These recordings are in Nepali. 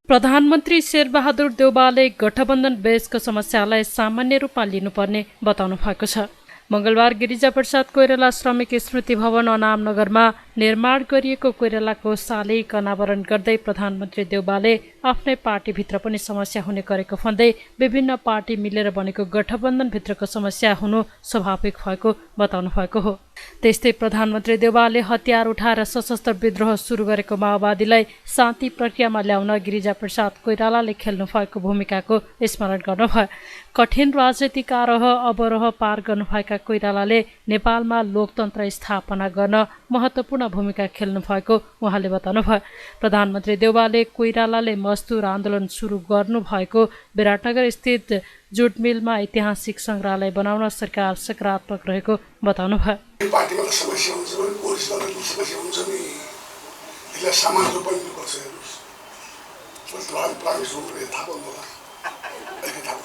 प्रधानमन्त्री शेरबहादुर देउवाले गठबन्धन बेचको समस्यालाई सामान्य रूपमा लिनुपर्ने बताउनु भएको छ। मंगलबार गिरिजाप्रसाद कोइराला श्रमिक स्मृति भवन अनामनगरमा निर्माण गरिएको कोइरालाको शालिग अनावरण गर्दै प्रधानमन्त्री देउवाले आफ्नै पार्टीभित्र पनि समस्या हुने गरेको भन्दै विभिन्न पार्टी मिलेर बनेको गठबन्धनभित्रको समस्या हुनु स्वाभाविक भएको बताउनु भएको हो। त्यस्तै प्रधानमन्त्री देउवाले हतियार उठाएर सशस्त्र विद्रोह सुरु गरेको माओवादीलाई शान्ति प्रक्रियामा ल्याउन गिरिजाप्रसाद कोइरालाले खेल्नु भएको भूमिकाको स्मरण गर्नुभयो। कठिन राजनीतिक आरोह अवरोह पार गर्नुभएका कोइरालाले नेपालमा लोकतन्त्र स्थापना गर्न महत्त्वपूर्ण भूमिका खेल्नु भएको उहाँले बताउनुभयो। प्रधानमन्त्री देउवाले कोइरालाले मजदुर आन्दोलन सुरु गर्नुभएको विराटनगर स्थित जुट मिलमा ऐतिहासिक संग्रहालय बनाउन सरकार सकारात्मक रहेको बताउनुभयो। पार्टीमा समस्या हुन्छ भने कोर्स गर्ने समस्या हुन्छ नि, यसलाई सामान्य रूपमा लिनुपर्छ। हेर्नुहोस् प्रामिस रूपले थाहा पाउनु होला, अलिकति थाहा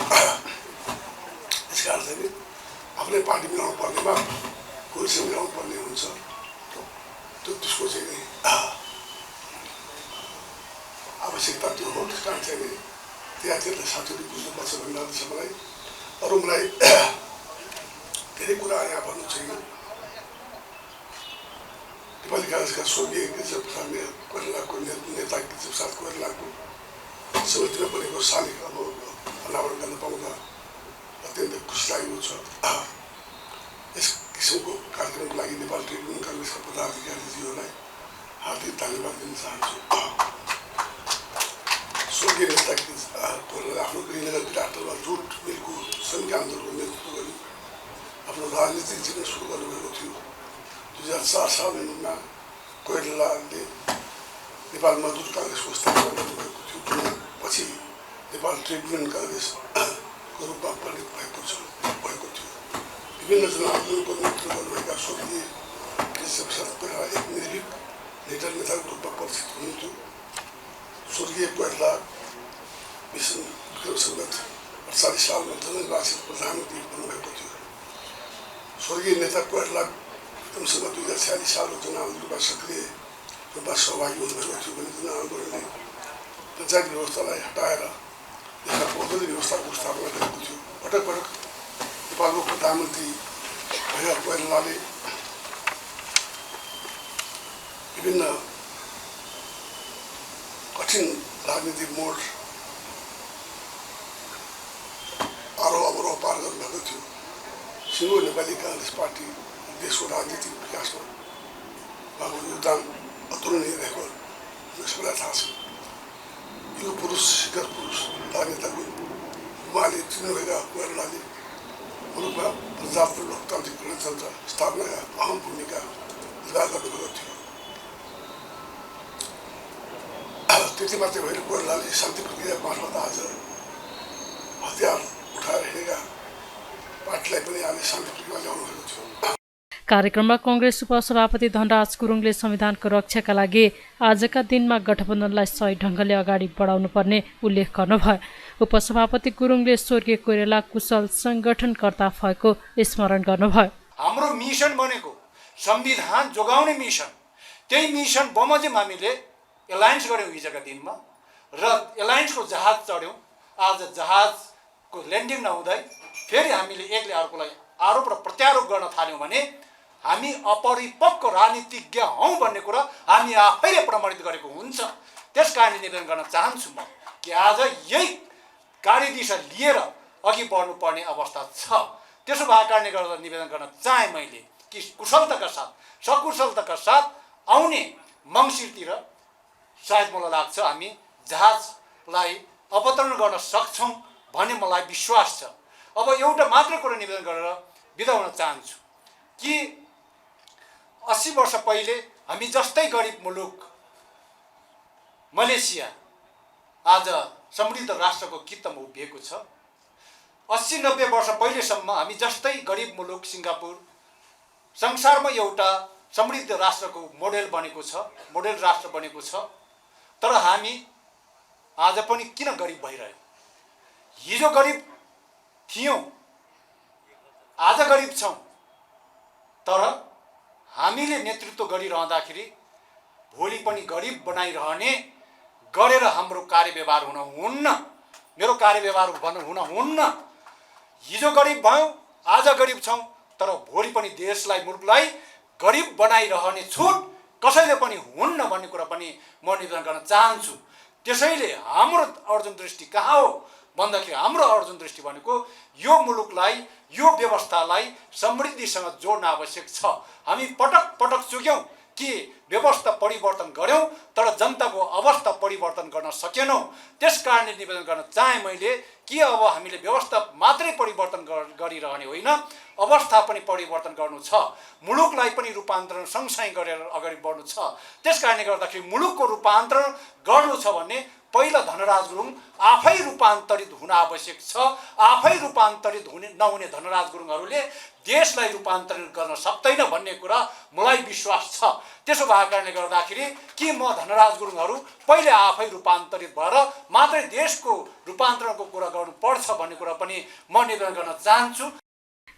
त्यस कारण चाहिँ आफ्नै पार्टी मिलाउनु पर्नेमा कोर्स मिलाउनु पर्ने हुन्छ। त्यसको चाहिँ आवश्यकता त्यो हो। त्यस कारण चाहिँ त्यहाँतिर साथीहरू बुझ्नुपर्छ भन्ने लाग्छ मलाई। अरू मलाई धेरै कुरा यहाँ भन्नु छैन। नेपाली काङ्ग्रेसका स्वर्गीय गिरिजाप्रसाद कोइरालाको नेता गिरिजाप्रसाद कोइरालाको समितिमा बनेको शालिग अब अनावरण गर्न पाउँदा अत्यन्त खुसी लागेको छ। यस किसिमको कार्यक्रमको लागि नेपाल ट्रेड युनियन काङ्ग्रेसका पदाधिकारीज्यूहरूलाई हार्दिक धन्यवाद दिन चाहन्छु। स्वर्गीय नेता कोइराला आफ्नो गृहनगर विराटनगरमा जुट मिलको श्रमिक आन्दोलनको नेतृत्व गरी आफ्नो राजनीतिक जीवन सुरु गर्नुभएको थियो। 2004 सालमा कोइरालाले नेपाल मजदुर काङ्ग्रेसको स्थापना गर्नुभएको थियो, जुन पछि नेपाल ट्रेड युनियन काङ्ग्रेसको रूपमा परिणत भएको थियो। विभिन्न जनआन्दोलनको नेतृत्व गर्नुभएका स्वर्गीय गिरिजाप्रसाद कोइराला एक निर्भीक नेताको रूपमा परिचित हुनुहुन्थ्यो। स्वर्गीय कोइराला विष्णु 48 सालमा जननिर्वाचित प्रधानमन्त्री बन्नुभएको थियो। स्वर्गीय नेता कोइराला 2046 सालमा जनआन्दोलनमा सक्रिय रूपमा सहभागी हुनुभएको थियो भने जनआन्दोलनले पञ्चायत व्यवस्थालाई हटाएर देशमा औद्योगिक व्यवस्थाको स्थापना गरेको थियो। पटक पटक नेपालको प्रधानमन्त्री भएका कोइरालाले विभिन्न कठिन राजनीतिक मोड आरोह अवरोह पार गर्नुभएको थियो। सिङ्गो नेपाली काङ्ग्रेस पार्टी देशको राजनीतिक विकासमा उहाँको योगदान अतुलनीय रहेको सबैलाई थाहा छ। यो पुरुष शिखर पुरुष राजनेताको उहाँले चिन्नुभएका कोइरालाले मुलुकमा प्रजातन्त्र लोकतान्त्रिक गणतन्त्र स्थापनाका अहम भूमिका निर्वाह गर्नुभएको थियो। त्यति मात्रै होइन, कोइरालाले शान्ति प्रक्रिया मार्फत आज हतियार उठाएर हिँडेका पार्टीलाई पनि आज शान्ति प्रक्रियामा ल्याउनु भएको थियो। कार्यक्रममा कांग्रेस उपसभापति धनराज गुरुङले संविधानको रक्षाका लागि आजका दिनमा गठबन्धनलाई सही ढङ्गले अगाडि बढाउनु पर्ने उल्लेख गर्नुभयो। उपसभापति गुरुङले स्वर्गीय कोइराला कुशल संगठनकर्ता भएको स्मरण गर्नुभयो। हाम्रो मिसन बनेको संविधान जोगाउने मिसन, त्यही मिसन बमोजिम हामीले एलायन्स गऱ्यौँ हिजोका दिनमा र एलायन्सको जहाज चढ्यौँ। आज जहाजको ल्यान्डिङ नहुँदै फेरि हामीले एकले अर्कोलाई आरोप र प्रत्यारोप गर्न थाल्यौँ भने हामी अपरिपक्व राजनीतिज्ञ हौँ भन्ने कुरा हामी आफैले प्रमाणित गरेको हुन्छ। त्यस कारणले निवेदन गर्न चाहन्छु म कि आज यही कार्यदिशा लिएर अघि बढ्नुपर्ने अवस्था छ। त्यसो भएको कारणले गर्दा निवेदन गर्न चाहेँ मैले कि कुशलताका साथ सकुशलताका साथ आउने मङ्सिरतिर सायद मलाई लाग्छ हामी जहाजलाई अवतरण गर्न सक्छौँ भन्ने मलाई विश्वास छ। अब एउटा मात्र कुरा निवेदन गरेर बिदा हुन चाहन्छु कि 80 वर्ष पहिले हामी जस्तै गरिब मुलुक मलेसिया आज समृद्ध राष्ट्रको कित्तमा उभिएको छ। 80-90 वर्ष पहिलेसम्म हामी जस्तै गरिब मुलुक सिङ्गापुर संसारमा एउटा समृद्ध राष्ट्रको मोडेल बनेको छ, मोडेल राष्ट्र बनेको छ। तर हामी आज पनि किन गरिब भइरह्यौँ? हिजो गरिब थियौँ, आज गरिब छौँ। तर हामीले नेतृत्व गरिरहँदाखेरि भोलि पनि गरिब बनाइरहने गरेर हाम्रो कार्यव्यवहार हुन हुन्न, मेरो कार्यव्यवहार हुन हुन्न। हिजो गरिब भयौँ, आज गरिब छौँ, तर भोलि पनि देशलाई मुलुकलाई गरिब बनाइरहने छुट कसैले पनि हुन्न भन्ने कुरा पनि म निवेदन गर्न चाहन्छु। त्यसैले हाम्रो अर्जुन दृष्टि कहाँ हो भन्दाखेरि हाम्रो अर्जुन दृष्टि भनेको यो मुलुकलाई, यो व्यवस्थालाई समृद्धिसँग जोड्न आवश्यक छ। हामी पटक पटक चुक्यौँ कि व्यवस्था परिवर्तन गऱ्यौँ तर जनताको अवस्था परिवर्तन गर्न सकेनौँ। त्यस कारणले निवेदन गर्न चाहे मैले कि अब हामीले व्यवस्था मात्रै परिवर्तन गरिरहने होइन, अवस्था पनि परिवर्तन गर्नु छ, मुलुकलाई पनि रूपान्तरण सँगसँगै गरेर अगाडि बढ्नु छ। त्यस कारणले गर्दाखेरि मुलुकको रूपान्तरण गर्नु छ भने पहिला धनराज गुरुङ आफै रूपान्तरित हुन आवश्यक छ। आफै रूपान्तरित नहुने धनराज गुरुङहरूले देशलाई रूपान्तरित गर्न सक्दैन भन्ने कुरा मलाई विश्वास छ। त्यसो भएको कारणले गर्दाखेरि कि म धनराज गुरुङहरू पहिले आफै रूपान्तरित भएर मात्रै देशको रूपान्तरणको कुरा गर्नुपर्छ भन्ने कुरा पनि म निवेदन गर्न चाहन्छु।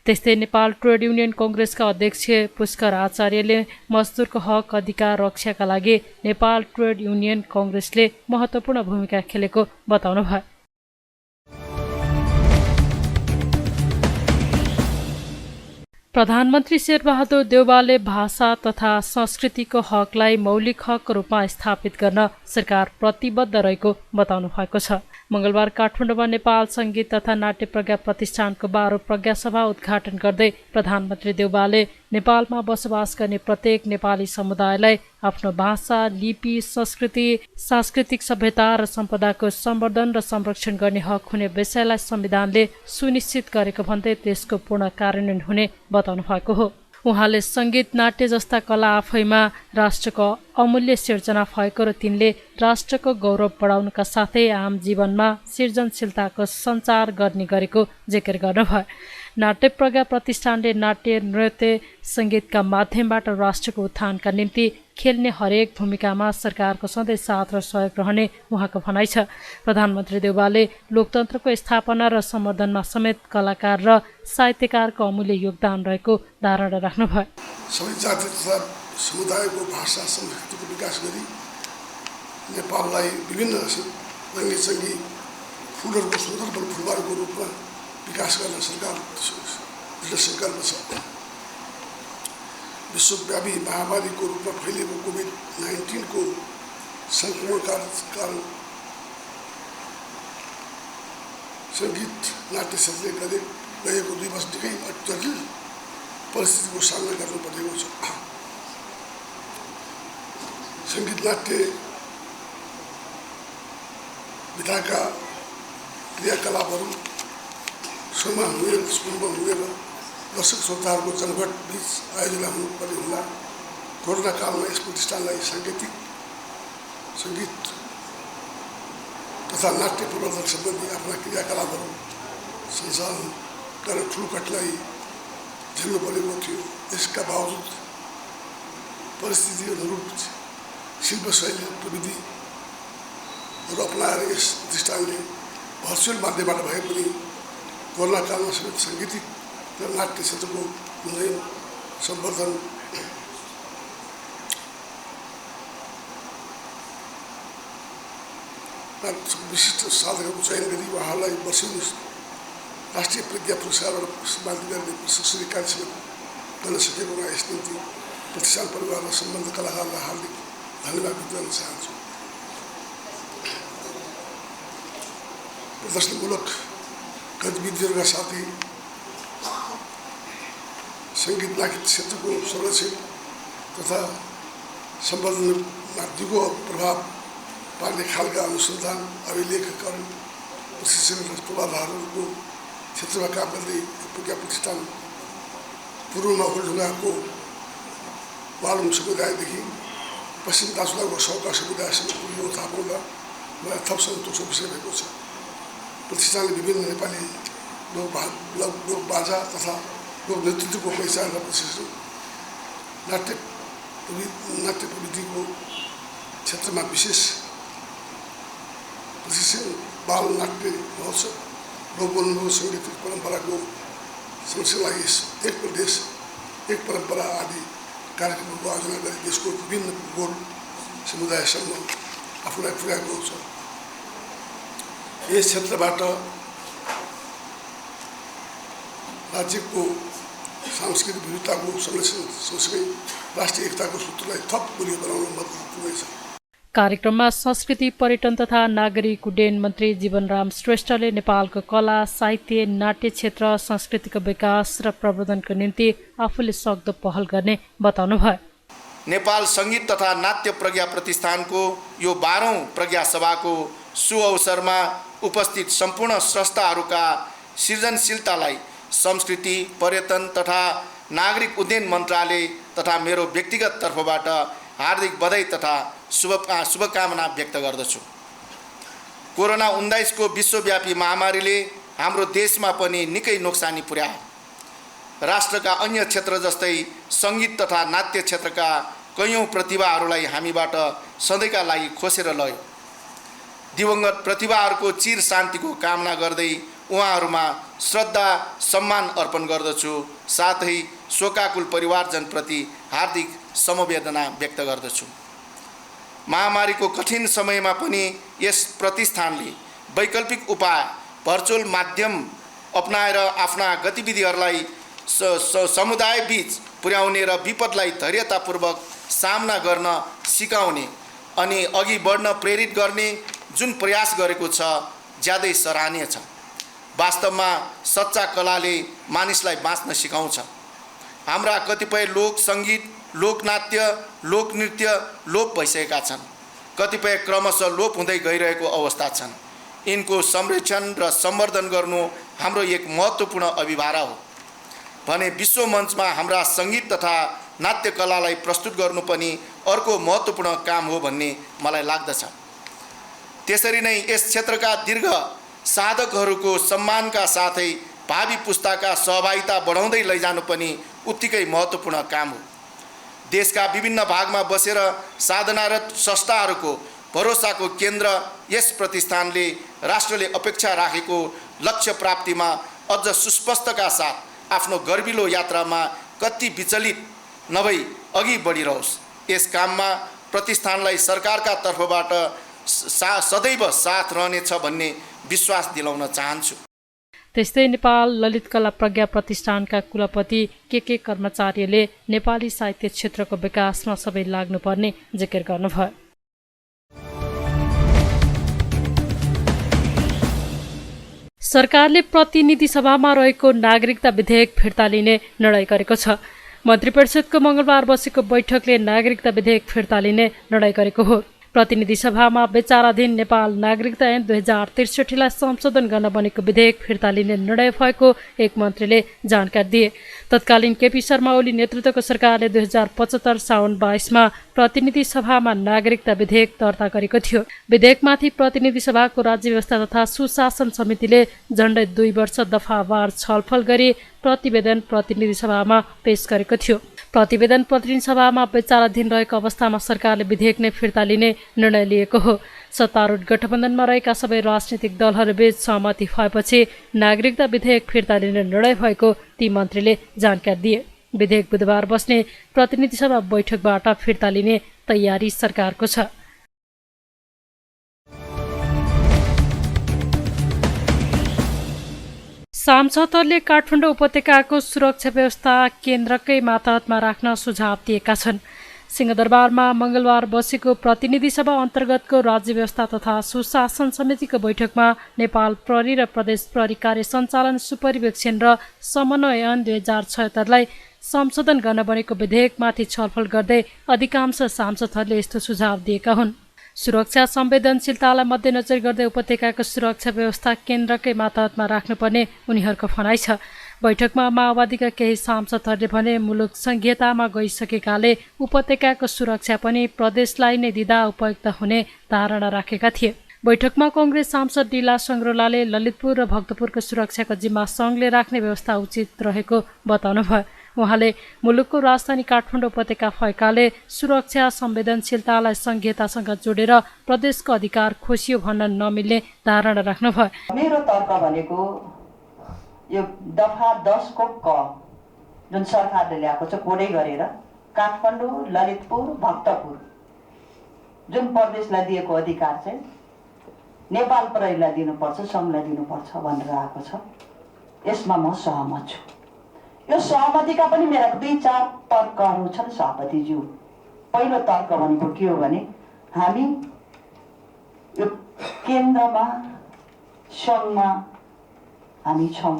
त्यस्तै नेपाल ट्रेड युनियन कङ्ग्रेसका अध्यक्ष पुष्कर आचार्यले मजदुरको हक अधिकार रक्षाका लागि नेपाल ट्रेड युनियन कङ्ग्रेसले महत्त्वपूर्ण भूमिका खेलेको बताउनुभयो। प्रधानमन्त्री शेरबहादुर देउवाले भाषा तथा संस्कृतिको हकलाई मौलिक हकको रूपमा स्थापित गर्न सरकार प्रतिबद्ध रहेको बताउनु भएको छ। मंगलबार काठमाडौँमा नेपाल संगीत तथा नाट्य प्रज्ञा प्रतिष्ठानको 12औं प्रज्ञा सभा उद्घाटन गर्दै प्रधानमन्त्री देउवाले नेपालमा बसोबास गर्ने प्रत्येक नेपाली समुदायलाई आफ्नो भाषा, लिपि, संस्कृति, सांस्कृतिक सभ्यता र सम्पदाको सम्वर्धन र संरक्षण गर्ने हक हुने विषयलाई संविधानले सुनिश्चित गरेको भन्दै त्यसको पूर्ण कार्यान्वयन हुने बताउनु भएको हो। उहाँले संगीत, नाट्य जस्ता कला आफैमा राष्ट्रको अमूल्य सिर्जना भएको र तिनले राष्ट्रको गौरव बढाउनका साथै आम जीवनमा सृजनशीलताको सञ्चार गर्ने गरेको जिकिर गर्नुभयो। नाट्य प्रज्ञा प्रतिष्ठानले नाट्य, नृत्य, संगीतका माध्यमबाट राष्ट्रको उत्थानका निम्ति खेल्ने हरेक भूमिकामा सरकारको सधैँ साथ र सहयोग रहने उहाँको भनाइ छ। प्रधानमन्त्री देउवाले लोकतन्त्रको स्थापना र सम्वर्धनमा समेत कलाकार र साहित्यकारको अमूल्य योगदान रहेको धारणा राख्नुभयो। सबै जाति तथा समुदायको भाषा संस्कृतिको विकास गरी नेपाललाई विभिन्न रङ्गीचङ्गी फुलहरूको सुन्दर फुलबारको रूपमा विकास गर्न सरकार दृढ सङ्कल्प छ। विश्वव्यापी महामारीको रूपमा फैलिएको कोभिड-19 को सङ्क्रमणका कारण सङ्गीत नाट्य क्षेत्रले गएको 2 वर्ष निकै जटिल परिस्थितिको सामना गर्नु परेको छ। सङ्गीत नाट्य विधाका क्रियाकलापहरू शोमा हुएर स्कुलमा हुएर दर्शक श्रोताहरूको जनघट बीच आयोजना हुनुपर्ने हुँदा कोरोना कालमा यस प्रतिष्ठानलाई साङ्गीतिक सङ्गीत तथा नाट्य प्रवर्धन सम्बन्धी आफ्ना क्रियाकलापहरू सञ्चालन गर्न ठुलो कठिनाइ झेल्नु परेको थियो। यसका बावजुद परिस्थिति अनुरूप शिल्प शैली प्रविधिहरू अपनाएर यस प्रतिष्ठानले भर्चुअल माध्यमबाट भए पनि कोरोना कालमा समेत साङ्गीतिक र नाट्य क्षेत्रको उन्नयन सम्वर्धन विशिष्ट साधकहरूको चयन गरी उहाँलाई वर्षौं राष्ट्रिय प्रज्ञा पुरस्कारबाट सम्मानित गर्ने प्रशंसनीय कार्य गर्न सकेकोमा यस निम्ति प्रतिष्ठान परिवार र सम्बन्ध कलाकारलाई हार्दिक धन्यवाद व्यक्त गर्न चाहन्छु। प्रदर्शनमूलक गतिविधिहरूका साथै सङ्गीत नाट्य क्षेत्रको संरक्षण तथा सम्वर्धनमा दिगो प्रभाव पार्ने खालका अनुसन्धान, अभिलेखकरण, प्रशिक्षण र पूर्वाधारहरूको क्षेत्रमा काम गर्दै प्रज्ञा प्रतिष्ठान पूर्वमा ओखलढुङ्गाको बालुङ समुदायदेखि पश्चिम दार्चुलाको सौका समुदायसम्म पुग्यो थाहा पाउँदा मलाई थप सन्तोषको विषय भएको छ। प्रतिष्ठानले विभिन्न नेपाली लोक बाजा तथा लोक नेतृत्वको पहिचान र प्रशिक्षण, नाट्य प्रविधिको क्षेत्रमा विशेष प्रशिक्षण, बाल नाट्य महोत्सव, लोकबोल्नु सङ्गीत परम्पराको संरक्षणलाई एक प्रदेश एक परम्परा आदि कार्यक्रमहरूको आयोजना गरी देशको विभिन्न भूगोल समुदायसम्म आफूलाई पुर्याएको छ। यस क्षेत्रबाट राज्यको सांस्कृतिक विविधताको संरक्षण सँगसँगै राष्ट्रिय एकताको सूत्रलाई थप बलियो बनाउन मद्दत पुग्नेछ। कार्यक्रममा संस्कृति पर्यटन तथा नागरिक उड्डयन मन्त्री जीवनराम श्रेष्ठले नेपालको कला साहित्य नाट्य क्षेत्र संस्कृतिको विकास र प्रवर्धनको निम्ति आफूले सक्दो पहल गर्ने बताउनुभयो। नेपाल सङ्गीत तथा नाट्य प्रज्ञा प्रतिष्ठानको यो 12औं प्रज्ञा सभाको सुअवसरमा उपस्थित सम्पूर्ण स्रष्टाहरूका सृजनशीलतालाई संस्कृति पर्यटन तथा नागरिक उड्डयन मन्त्रालय तथा मेरो व्यक्तिगत तर्फबाट हार्दिक बधाई तथा शुभकामना व्यक्त गर्दछु। कोरोना-19 को विश्वव्यापी महामारीले हाम्रो देशमा पनि निकै नोक्सानी पुर्यायो। राष्ट्रका अन्य क्षेत्र जस्तै सङ्गीत तथा नाट्य क्षेत्रका कैयौँ प्रतिभाहरूलाई हामीबाट सधैँका लागि खोसेर लग्यो। दिवंगत प्रतिभाहरूको चिर शान्तिको कामना गर्दै उहाँहरूमा श्रद्धा सम्मान अर्पण गर्दछु। साथै शोकाकुल परिवारजनप्रति हार्दिक समवेदना व्यक्त गर्दछु। महामारीको कठिन समयमा पनि यस प्रतिष्ठानले वैकल्पिक उपाय भर्चुअल माध्यम अपनाएर आफ्ना गतिविधिहरूलाई समुदायबीच पुर्याउने र विपदलाई धैर्यतापूर्वक सामना गर्न सिकाउने अनि अघि बढ्न प्रेरित गर्ने जुन प्रयास गरेको छ ज्यादै सराहनीय छ। वास्तवमा सच्चा कलाले मानिसलाई बाँच्न सिकाउँछ। हाम्रा कतिपय लोक सङ्गीत लोकनाट्य लोकनृत्य लोप भइसकेका छन्। कतिपय क्रमशः लोप हुँदै गइरहेको अवस्था छन्। यिनको संरक्षण र सम्वर्धन गर्नु हाम्रो एक महत्त्वपूर्ण अभिभारा हो भने विश्व मञ्चमा हाम्रा सङ्गीत तथा नाट्य कलालाई प्रस्तुत गर्नु पनि अर्को महत्त्वपूर्ण काम हो भन्ने मलाई लाग्दछ। त्यसरी नै यस क्षेत्रका दीर्घ साधकहरूको सम्मानका साथै भावी पुस्ताका सहभागिता बढाउँदै लैजानु पनि उत्तिकै महत्त्वपूर्ण काम हो। देशका विभिन्न भागमा बसेर साधनारत स्रष्टाहरूको भरोसाको केन्द्र यस प्रतिष्ठानले राष्ट्रले अपेक्षा राखेको लक्ष्य प्राप्तिमा अझ सुस्पष्टका साथ आफ्नो गर्विलो यात्रामा कति विचलित नभई अघि बढिरहोस्। यस काममा प्रतिष्ठानलाई सरकारका तर्फबाट सदैव साथ रहनेछ भन्ने विश्वास दिलाउन चाहन्छु। त्यस्तै नेपाल ललित कला प्रज्ञा प्रतिष्ठानका कुलपति के कर्मचारीले नेपाली साहित्य क्षेत्रको विकासमा सबै लाग्नुपर्ने जिकिर गर्नुभयो। सरकारले प्रतिनिधि सभामा रहेको नागरिकता विधेयक फिर्ता लिने निर्णय गरेको छ। मन्त्री परिषदको मङ्गलबार बसेको बैठकले नागरिकता विधेयक फिर्ता लिने निर्णय गरेको हो। प्रतिनिधि सभामा विचाराधीन नेपाल नागरिकता ऐन 2063लाई संशोधन गर्न बनेको विधेयक फिर्ता लिने निर्णय भएको एक मन्त्रीले जानकारी दिए। तत्कालीन केपी शर्मा ओली नेतृत्वको सरकारले 2075 साउन 22मा प्रतिनिधि सभामा नागरिकता विधेयक दर्ता गरेको थियो। विधेयकमाथि प्रतिनिधि सभाको राज्य व्यवस्था तथा सुशासन समितिले झण्डै 2 वर्ष दफावार छलफल गरी प्रतिवेदन प्रतिनिधि सभामा पेश गरेको थियो। प्रतिवेदन प्रतिनिधि सभामा विचाराधीन रहेको अवस्थामा सरकारले विधेयक नै फिर्ता लिने निर्णय लिएको हो। सत्तारूढ गठबन्धनमा रहेका सबै राजनीतिक दलहरूबीच सहमति भएपछि नागरिकता विधेयक फिर्ता लिने निर्णय भएको ती मन्त्रीले जानकारी दिए। विधेयक बुधबार बस्ने प्रतिनिधि सभा बैठकबाट फिर्ता लिने तयारी सरकारको छ। सांसदहरूले काठमाडौँ उपत्यकाको सुरक्षा व्यवस्था केन्द्रकै मातहतमा राख्न सुझाव दिएका छन्। सिंहदरबारमा मङ्गलबार बसेको प्रतिनिधि सभा अन्तर्गतको राज्य व्यवस्था तथा सुशासन समितिको बैठकमा नेपाल प्रहरी र प्रदेश प्रहरी कार्य सञ्चालन सुपरिवेक्षण र समन्वय ऐन 2076लाई संशोधन गर्न बनेको विधेयकमाथि छलफल गर्दै अधिकांश सांसदहरूले यस्तो सुझाव दिएका हुन्। सुरक्षा संवेदनशीलतालाई मध्यनजर गर्दै उपत्यकाको सुरक्षा व्यवस्था केन्द्रकै मातहतमा राख्नुपर्ने उनीहरूको भनाइ छ। बैठकमा माओवादीका केही सांसदहरूले भने मुलुक संघीयतामा गइसकेकाले उपत्यकाको सुरक्षा पनि प्रदेशलाई नै दिँदा उपयुक्त हुने धारणा राखेका थिए। बैठकमा कङ्ग्रेस सांसद डिला सङ्ग्रोलाले ललितपुर र भक्तपुरको सुरक्षाको जिम्मा सङ्घले राख्ने व्यवस्था उचित रहेको बताउनुभयो। उहाँले मुलुकको राजधानी काठमाडौँ उपत्यका भएकाले सुरक्षा संवेदनशीलतालाई संघीयतासँग जोडेर प्रदेशको अधिकार खोसियो भन्न नमिल्ने धारणा राख्नुभयो। मेरो तर्क भनेको यो दफा 10 को क जुन सरकारले ल्याएको छ कोडै गरेर काठमाडौँ ललितपुर भक्तपुर जुन प्रदेशलाई दिएको अधिकार चाहिँ नेपाल प्रहरीलाई दिनुपर्छ, सङ्घलाई दिनुपर्छ भनेर आएको छ। यसमा म सहमत छु। यो सहमतिका पनि मेरा 2-4 तर्कहरू छन् सभापतिज्यू। पहिलो तर्क भनेको के हो भने हामी यो केन्द्रमा सङ्घमा हामी छौँ।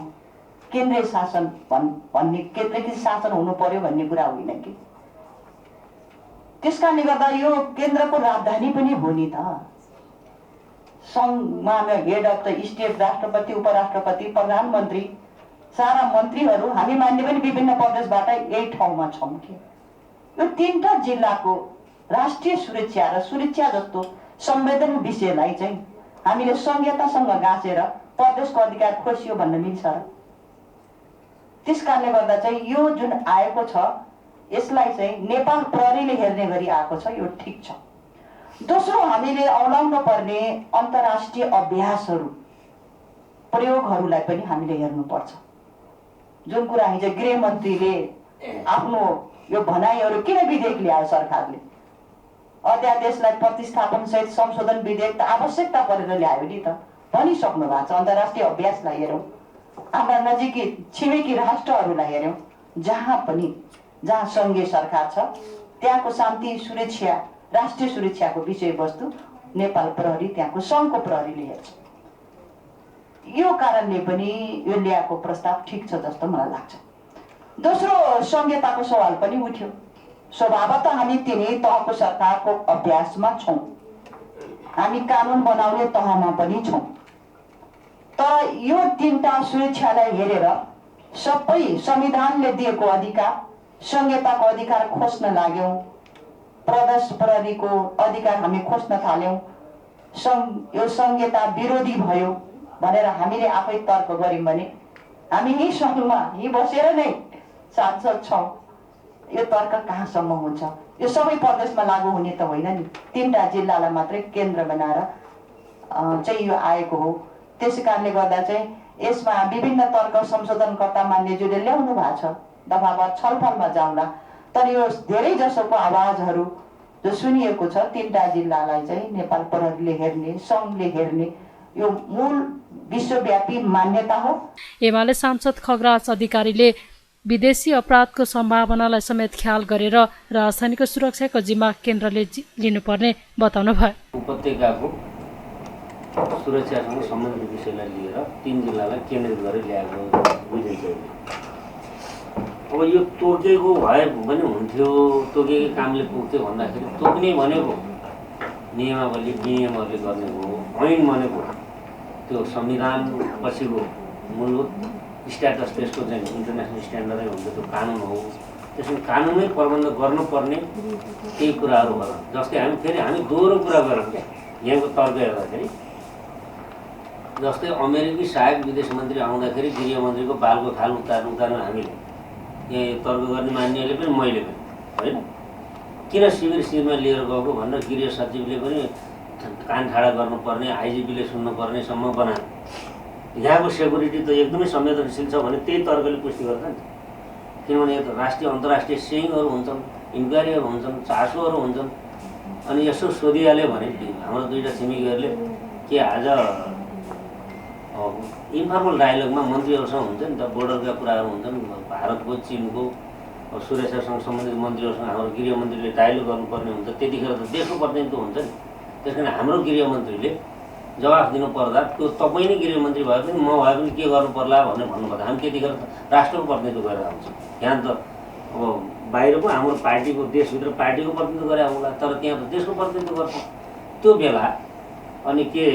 केन्द्रीय शासन भन्ने केन्द्रीय शासन हुनु पर्यो भन्ने कुरा होइन कि। त्यसकारणले गर्दा यो केन्द्रको राजधानी पनि हो नि त। सङ्घमा हेड अफ द स्टेट, राष्ट्रपति, उपराष्ट्रपति, प्रधानमन्त्री, सारा मन्त्रीहरू हामी मान्ने पनि विभिन्न प्रदेशबाट यही ठाउँमा छौँ कि। यो 3टा जिल्लाको राष्ट्रिय सुरक्षा र सुरक्षा जस्तो संवेदन विषयलाई चाहिँ हामीले संहितासँग गाँसेर प्रदेशको अधिकार खोसियो भन्न मिल्छ र? त्यस कारणले गर्दा चाहिँ यो जुन आएको छ यसलाई चाहिँ नेपाल प्रहरीले हेर्ने गरी आएको छ, यो ठिक छ। दोस्रो, हामीले औलाउन पर्ने अन्तर्राष्ट्रिय अभ्यासहरू, प्रयोगहरूलाई पनि हामीले हेर्नुपर्छ। जुन कुरा हिजो गृहमन्त्रीले आफ्नो यो भनाइहरू किन विधेयक ल्यायो सरकारले, अध्यादेशलाई प्रतिस्थापन सहित संशोधन विधेयक त आवश्यकता परेर ल्यायो नि त भनिसक्नु भएको छ। अन्तर्राष्ट्रिय अभ्यासलाई हेरौँ, हाम्रा नजिकै छिमेकी राष्ट्रहरूलाई हेरौँ, जहाँ सङ्घीय सरकार छ त्यहाँको शान्ति सुरक्षा, राष्ट्रिय सुरक्षाको विषयवस्तु नेपाल प्रहरी, त्यहाँको सङ्घको प्रहरीले हेर्छ। यो कारणले पनि यो ल्याएको प्रस्ताव ठिक छ जस्तो मलाई लाग्छ। दोस्रो, संहिताको सवाल पनि उठ्यो। स्वभावतः हामी तिनै तहको सरकारको अभ्यासमा छौँ, हामी कानुन बनाउने तहमा पनि छौँ। तर यो 3टा सुरक्षालाई हेरेर सबै संविधानले दिएको अधिकार, संहिताको अधिकार खोज्न लाग्यौँ, प्रदेश प्रहरीको अधिकार हामी खोज्न थाल्यौँ, यो संहिता विरोधी भयो भनेर हामीले आफै तर्क गऱ्यौँ भने हामी यही सङ्घमा यही बसेर नै सांसद छौँ। यो तर्क कहाँसम्म हुन्छ? यो सबै प्रदेशमा लागू हुने त होइन नि। 3टा जिल्लालाई मात्रै केन्द्र बनाएर चाहिँ यो आएको हो। त्यसै कारणले गर्दा चाहिँ यसमा विभिन्न तर्क संशोधनकर्ता मान्यज्यूले ल्याउनु भएको छ, दफावार छलफलमा जाउँला। तर यो धेरै जसोको आवाजहरू जो सुनिएको छ 3टा जिल्लालाई चाहिँ नेपाल प्रहरीले हेर्ने, सङ्घले हेर्ने, यो मूल विश्वव्यापी मान्यता हो। एमाले सांसद खगराज अधिकारीले विदेशी अपराधको सम्भावनालाई समेत ख्याल गरेर राजधानीको सुरक्षाको जिम्मा केन्द्रले लिनुपर्ने बताउनु भयो। उपत्यकाको सुरक्षासँग सम्बन्धित विषयलाई लिएर 3 जिल्लालाई केन्द्रित गरेर ल्याएको बुझिन्छ। अब यो तोकेको भए पनि हुन्थ्यो, तोकेको कामले पुग्थ्यो भन्दाखेरि तोक्ने भनेको नियमावली विनियमहरूले गर्ने हो। ऐन भनेको त्यो संविधान पछिको मूलभूत स्ट्याटस, त्यसको चाहिँ इन्टरनेसनल स्ट्यान्डर्डै हुन्छ, त्यो कानुन हो। त्यसमा कानुनै प्रबन्ध गर्नुपर्ने केही कुराहरू होला। जस्तै हामी दोहोरो कुरा गरौँ यहाँको तर्क हेर्दाखेरि, जस्तै अमेरिकी सहायक विदेश मन्त्री आउँदाखेरि गृहमन्त्रीको बालको खाल उतार्नु हामीले यहाँ तर्क गर्ने मान्नेले पनि मैले पनि होइन, किन शिविरमा लिएर गएको भनेर गृह सचिवले पनि कान ठाडा गर्नुपर्ने, आइजिपीले सुन्नुपर्नेसम्म बनायो। यहाँको सेक्युरिटी त एकदमै संवेदनशील छ भने त्यही तर्कले पुष्टि गर्छ नि। किनभने यो राष्ट्रिय अन्तर्राष्ट्रिय सेइङहरू हुन्छन्, इन्क्वायरीहरू हुन्छन्, चासोहरू हुन्छन्। अनि यसो सोधिहाल्यो भने हाम्रो 2टा छिमेकीहरूले के आज इन्फर्मल डायलगमा मन्त्रीहरूसँग हुन्छ नि त, बोर्डरका कुराहरू हुन्छन्, भारतको चिनको सुरक्षासँग सम्बन्धित मन्त्रीहरूसँग हाम्रो गृहमन्त्रीले डायलग गर्नुपर्ने हुन्छ। त्यतिखेर त देशको प्रतिनिधित्व हुन्छ नि। त्यस कारण हाम्रो गृहमन्त्रीले जवाफ दिनु पर्दा त्यो तपाईँ नै गृहमन्त्री भए पनि म भए पनि के गर्नु पर्ला भनेर भन्नुपर्दा हामी त्यतिखेर राष्ट्रको प्रतिनिधित्व गरेर आउँछौँ। यहाँ त अब बाहिरको हाम्रो पार्टीको, देशभित्र पार्टीको प्रतिनिधित्व गरेर आउँला, तर त्यहाँ त देशको प्रतिनिधित्व गर्छ। त्यो बेला अनि के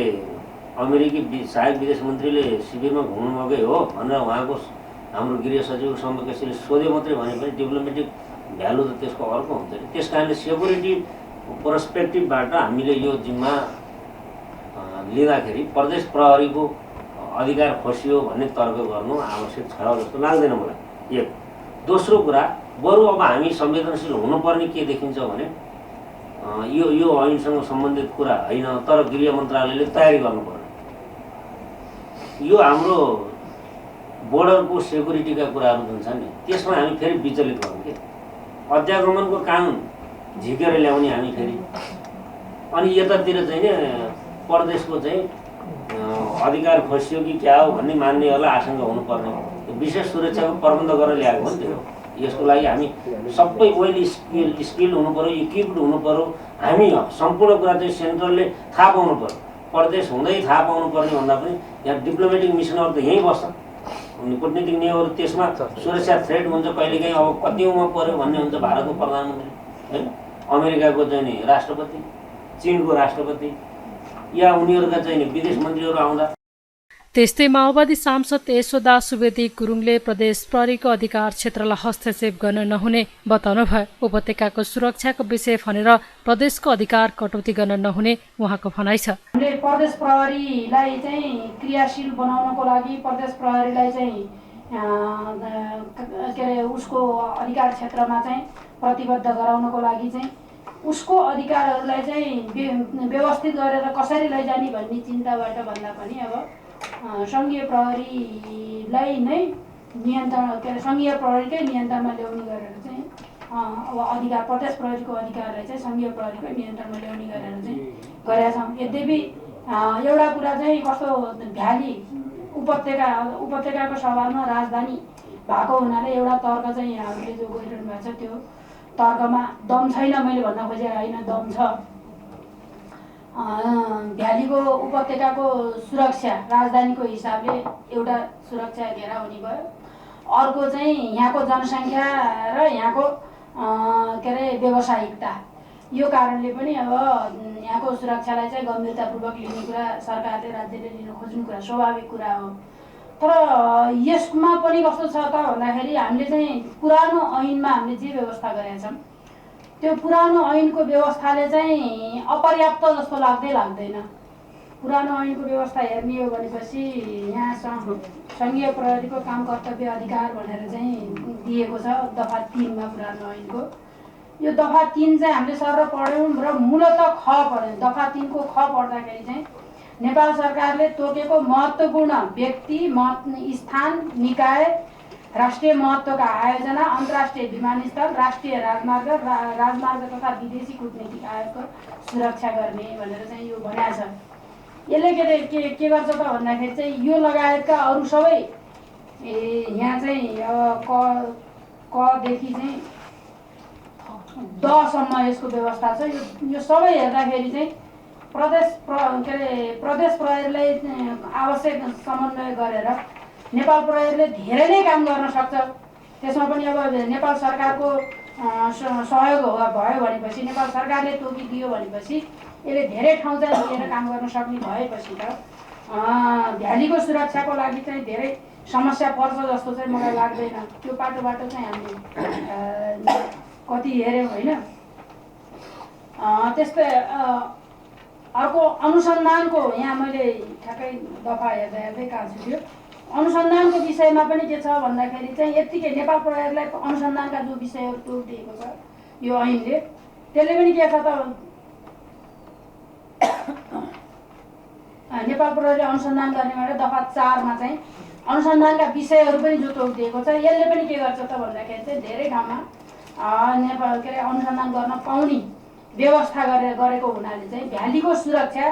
अमेरिकी सहायक विदेश मन्त्रीले शिविरमा घुम्नु गए हो भनेर उहाँको हाम्रो गृह सचिव समकक्षले सोध्यो मात्रै भने पनि डिप्लोमेटिक भ्यालु त त्यसको अर्को हुन्छ नि। त्यस कारणले सेक्युरिटी पर्सपेक्टिभबाट हामीले यो जिम्मा लिँदाखेरि प्रदेश प्रहरीको अधिकार खोसियो भन्ने तर्क गर्नु आवश्यक छ जस्तो लाग्दैन मलाई। एक। दोस्रो कुरा, बरु अब हामी संवेदनशील हुनुपर्ने के देखिन्छ भने यो ऐनसँग सम्बन्धित कुरा होइन, तर गृह मन्त्रालयले तयारी गर्नुपर्ने। यो हाम्रो बोर्डरको सेक्युरिटीका कुराहरू जुन छन् नि त्यसमा हामी फेरि विचलित गरौँ कि अध्यागमनको कानुन झिकेर ल्याउने हामी फेरि अनि यतातिर चाहिँ नि प्रदेशको चाहिँ अधिकार खसियो कि क्या हो भन्ने मान्नेहरूलाई आशंका हुनुपर्ने विशेष सुरक्षाको प्रबन्ध गरेर ल्याएको हो नि त्यो। यसको लागि हामी सबै वेल स्किल हुनु पऱ्यो, इक्विप्ड हुनु पऱ्यो। हामी सम्पूर्ण कुरा चाहिँ सेन्ट्रलले थाहा पाउनु पऱ्यो, प्रदेश हुँदै थाहा पाउनु पर्ने भन्दा पनि यहाँ डिप्लोमेटिक मिसनहरू त यहीँ बस्छ, कूटनीतिक नियोगहरू त्यसमा सुरक्षा थ्रेट हुन्छ कहिलेकाहीँ अब कतिौँमा पऱ्यो भन्ने हुन्छ भारतको प्रधानमन्त्री है, अमेरिकाको चाहिँ नि राष्ट्रपति, चिनको राष्ट्रपति या उनीहरूका चाहिँ नि विदेश मन्त्रीहरू आउँदा। त्यस्तै माओवादी सांसद यशोदा सुवेदी गुरुङले प्रदेश प्रहरीको अधिकार क्षेत्रलाई हस्तक्षेप गर्न नहुने बताउनुभयो। उपत्यकाको सुरक्षाको विषय भनेर प्रदेशको अधिकार कटौती गर्न नहुने उहाँको भनाइ छ। हामीले प्रदेश प्रहरीलाई चाहिँ क्रियाशील बनाउनको लागि प्रदेश प्रहरीलाई चाहिँ के अरे उसको अधिकार क्षेत्रमा चाहिँ प्रतिबद्ध गराउनको लागि चाहिँ उसको अधिकारहरूलाई चाहिँ व्यवस्थित गरेर कसरी लैजाने भन्ने चिन्ताबाट भन्दा पनि अब सङ्घीय प्रहरीलाई नै नियन्त्रण के अरे सङ्घीय प्रहरीकै नियन्त्रणमा ल्याउने गरेर चाहिँ अब अधिकार प्रदेश प्रहरीको अधिकारलाई चाहिँ सङ्घीय प्रहरीकै नियन्त्रणमा ल्याउने गरेर चाहिँ गरेका छौँ। यद्यपि एउटा कुरा चाहिँ कस्तो भ्याली उपत्यकाको सवालमा राजधानी भएको हुनाले एउटा तर्क चाहिँ यहाँहरूले जो गरिरहनु भएको छ त्यो तर्कमा दम छैन, मैले भन्न खोजेको होइन, दम छ। भ्यालीको उपत्यकाको सुरक्षा राजधानीको हिसाबले एउटा सुरक्षा घेरा हुने भयो, अर्को चाहिँ यहाँको जनसङ्ख्या र यहाँको के अरे व्यावसायिकता, यो कारणले पनि अब यहाँको सुरक्षालाई चाहिँ गम्भीरतापूर्वक लिने कुरा सरकारले राज्यले लिन खोज्ने कुरा स्वाभाविक कुरा हो। तर यसमा पनि कस्तो छ त भन्दाखेरि हामीले चाहिँ पुरानो ऐनमा हामीले जे व्यवस्था गरेका छौँ त्यो पुरानो ऐनको व्यवस्थाले चाहिँ अपर्याप्त जस्तो लाग्दैन। पुरानो ऐनको व्यवस्था हेर्ने हो भनेपछि यहाँ सङ्घीय प्रहरीको काम कर्तव्य अधिकार भनेर चाहिँ दिएको छ दफा 3 मा पुरानो ऐनको। यो दफा 3 चाहिँ हामीले सर पढ्यौँ र मूलत ख पढ्यौँ। दफा 3 को ख पढ्दाखेरि चाहिँ नेपाल सरकारले तोकेको महत्त्वपूर्ण व्यक्ति, स्थान, निकाय, राष्ट्रिय महत्त्वका आयोजना, अन्तर्राष्ट्रिय विमानस्थल, राष्ट्रिय राजमार्ग तथा विदेशी कूटनीतिक आयोगको सुरक्षा गर्ने भनेर चाहिँ यो भनेको छ। यसले के गर्छ त भन्दाखेरि चाहिँ यो लगायतका अरू सबै यहाँ चाहिँ अब कदेखि चाहिँ द सम्म यसको व्यवस्था छ। यो सबै हेर्दाखेरि चाहिँ प्रदेश प्रहरीलाई आवश्यक समन्वय गरेर नेपाल प्रहरीले धेरै नै काम गर्न सक्छ। त्यसमा पनि अब नेपाल सरकारको सहयोग भयो भनेपछि, नेपाल सरकारले तोकिदियो भनेपछि यसले धेरै ठाउँ चाहिँ लिएर काम गर्न सक्ने भएपछि त भ्यालीको सुरक्षाको लागि चाहिँ धेरै समस्या पर्छ जस्तो चाहिँ मलाई लाग्दैन। त्यो बाटो चाहिँ हामीले कति हेऱ्यौँ होइन। त्यस्तै अर्को अनुसन्धानको, यहाँ मैले ठ्याक्कै दफा हेर्दै कहाँ छु त्यो अनुसन्धानको विषयमा पनि के छ भन्दाखेरि चाहिँ यत्तिकै नेपाल प्रहरीलाई अनुसन्धानका जो विषयहरू तोकिदिएको छ यो ऐनले, त्यसले पनि के छ त नेपाल प्रहरीले अनुसन्धान गर्नेबाट दफा 4 मा चाहिँ अनुसन्धानका विषयहरू पनि जो तोकिदिएको छ, यसले पनि के गर्छ त भन्दाखेरि चाहिँ धेरै ठाउँमा नेपाल के अरे अनुसन्धान गर्न पाउने व्यवस्था गरेको हुनाले चाहिँ भ्यालीको सुरक्षा,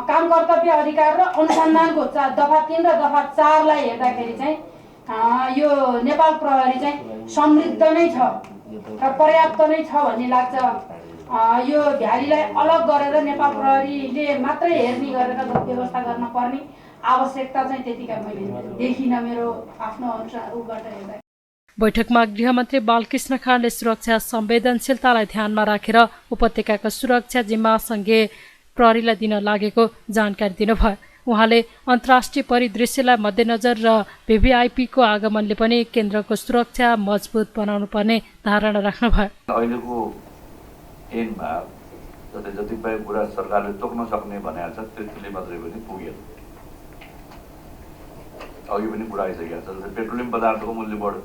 काम कर्तव्य अधिकार र अनुसन्धानको दफा 3 र दफा 4 लाई हेर्दाखेरि चाहिँ यो नेपाल प्रहरी चाहिँ समृद्ध नै छ र पर्याप्त नै छ भन्ने लाग्छ। यो भ्यालीलाई अलग गरेर नेपाल प्रहरीले मात्रै हेर्ने गरेर व्यवस्था गर्न पर्ने आवश्यकता चाहिँ त्यतिका मैले देखिनँ मेरो आफ्नो अनुसारबाट हेर्दा। बैठकमा गृहमन्त्री बालकृष्ण खाँडले सुरक्षा संवेदनशीलतालाई ध्यानमा राखेर उपत्यकाको सुरक्षा जिम्मा सङ्घीय प्रहरीलाई दिन लागेको जानकारी दिनुभयो। उहाँले अन्तर्राष्ट्रिय परिदृश्यलाई मध्यनजर र भिभिआइपीको आगमनले पनि केन्द्रको सुरक्षा मजबुत बनाउनु पर्ने धारणा राख्नुभयो। अहिलेको ऐनमा जति पनि कुरा सरकारले तोक्न सक्ने भनेको छ त्यतिले मात्रै पनि पुगेन। अघि पनि कुरा आइसकेको छ, जस्तै पेट्रोलियम पदार्थको मूल्य बढ्यो।